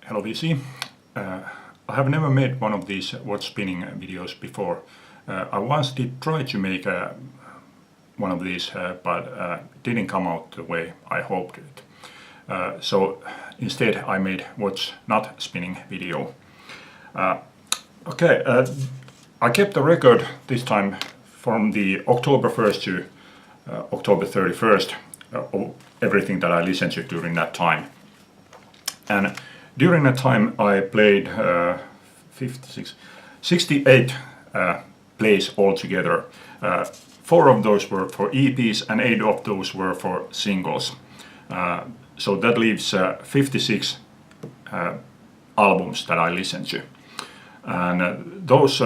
Hello VC. I have never made one of these watch spinning videos before. I once did try to make one of these, but it didn't come out the way I hoped it. So instead I made watch not spinning video. I kept the record this time from the October 1st to October 31st of everything that I listened to during that time. And during that time I played 68 plays altogether. 4 of those were for EPs and 8 of those were for singles. So that leaves 56 albums that I listened to. And those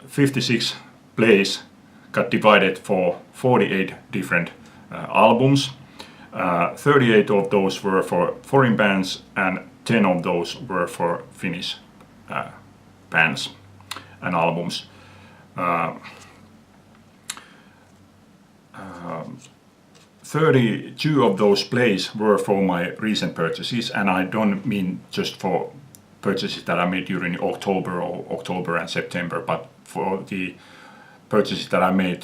56 plays got divided for 48 different albums. 38 of those were for foreign bands and 10 of those were for Finnish bands and albums. 32 of those plays were for my recent purchases, and I don't mean just for purchases that I made during October and September, but for the purchases that I made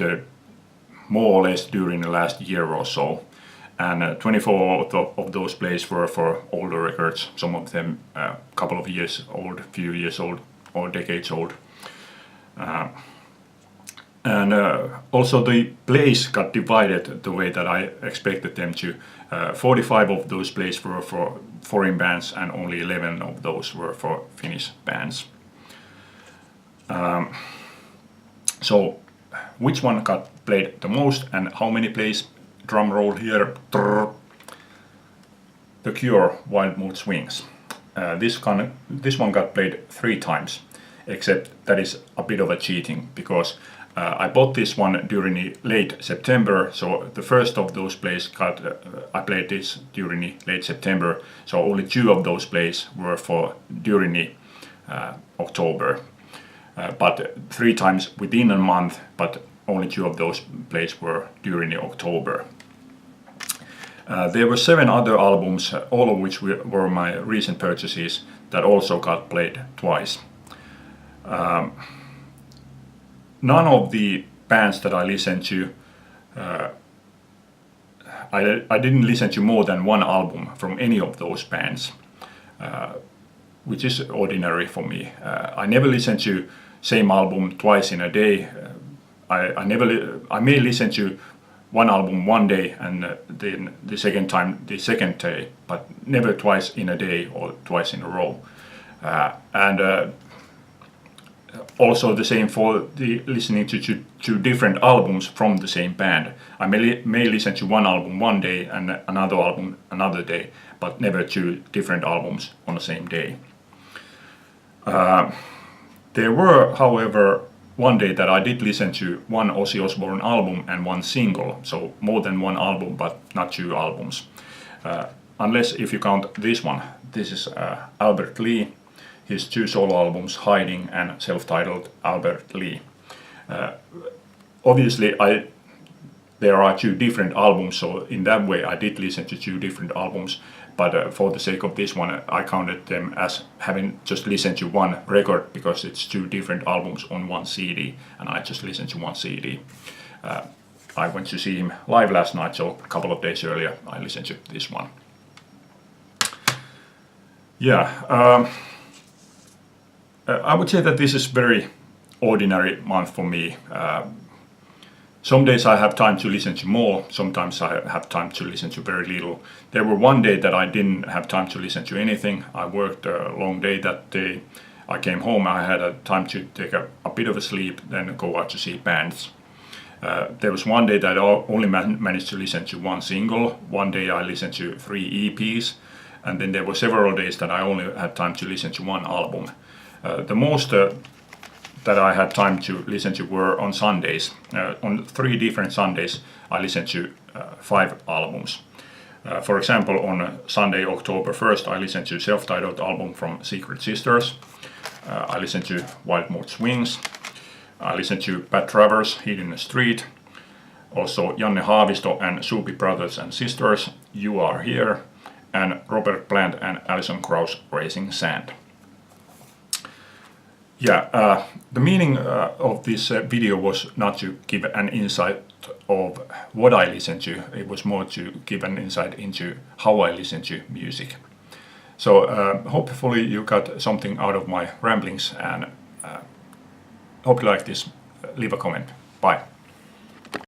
more or less during the last year or so. And 24 of those plays were for older records, some of them a couple of years old, few years old, or decades old. Also the plays got divided the way that I expected them to. 45 of those plays were for foreign bands and only 11 of those were for Finnish bands. So which one got played the most and how many plays? Drum roll here. The Cure, Wild Mood Swings. This one got played 3 times, except that is a bit of a cheating because I bought this one during the late September, so the first of those plays I played this during the late September, so only 2 of those plays were for during the October, but 3 times within a month, but only 2 of those plays were during the October. There were 7 other albums, all of which were my recent purchases, that also got played twice. None of the bands that I listened to, I didn't listen to more than 1 album from any of those bands, which is ordinary for me. I never listen to same album twice in a day. I may listen to 1 album one day and then the second time the second day, but never twice in a day or twice in a row. Also the same for the listening to 2 different albums from the same band. I may listen to 1 album one day and another album another day, but never 2 different albums on the same day. There were, however, one day that I did listen to 1 Ozzy Osbourne album and 1 single, so more than 1 album but not 2 albums. Unless if you count this one. This is Albert Lee, his 2 solo albums, Hiding and self-titled Albert Lee. Obviously there are 2 different albums, so in that way I did listen to 2 different albums, but for the sake of this one I counted them as having just listened to 1 record because it's 2 different albums on 1 CD and I just listened to 1 CD. I went to see him live last night, so a couple of days earlier I listened to this one. I would say that this is very ordinary month for me. Some days I have time to listen to more, sometimes I have time to listen to very little. There were one day that I didn't have time to listen to anything. I worked a long day that day. I came home, I had a time to take a bit of a sleep, then go out to see bands. There was one day that I only managed to listen to 1 single. One day I listened to 3 EPs, and then there were several days that I only had time to listen to 1 album. The most that I had time to listen to were on Sundays. On 3 different Sundays I listened to 5 albums. For example, on Sunday, October 1st, I listened to self-titled album from Secret Sisters. I listened to Wild Mood Swings. I listened to Pat Travers, Heat in the Street. Also Janne Haavisto and Supi Brothers and Sisters, You Are Here. and Robert Plant and Alison Krauss, Raising Sand. Yeah, the meaning of this video was not to give an insight of what I listen to, it was more to give an insight into how I listen to music. So hopefully you got something out of my ramblings, and hope you like this. Leave a comment. Bye.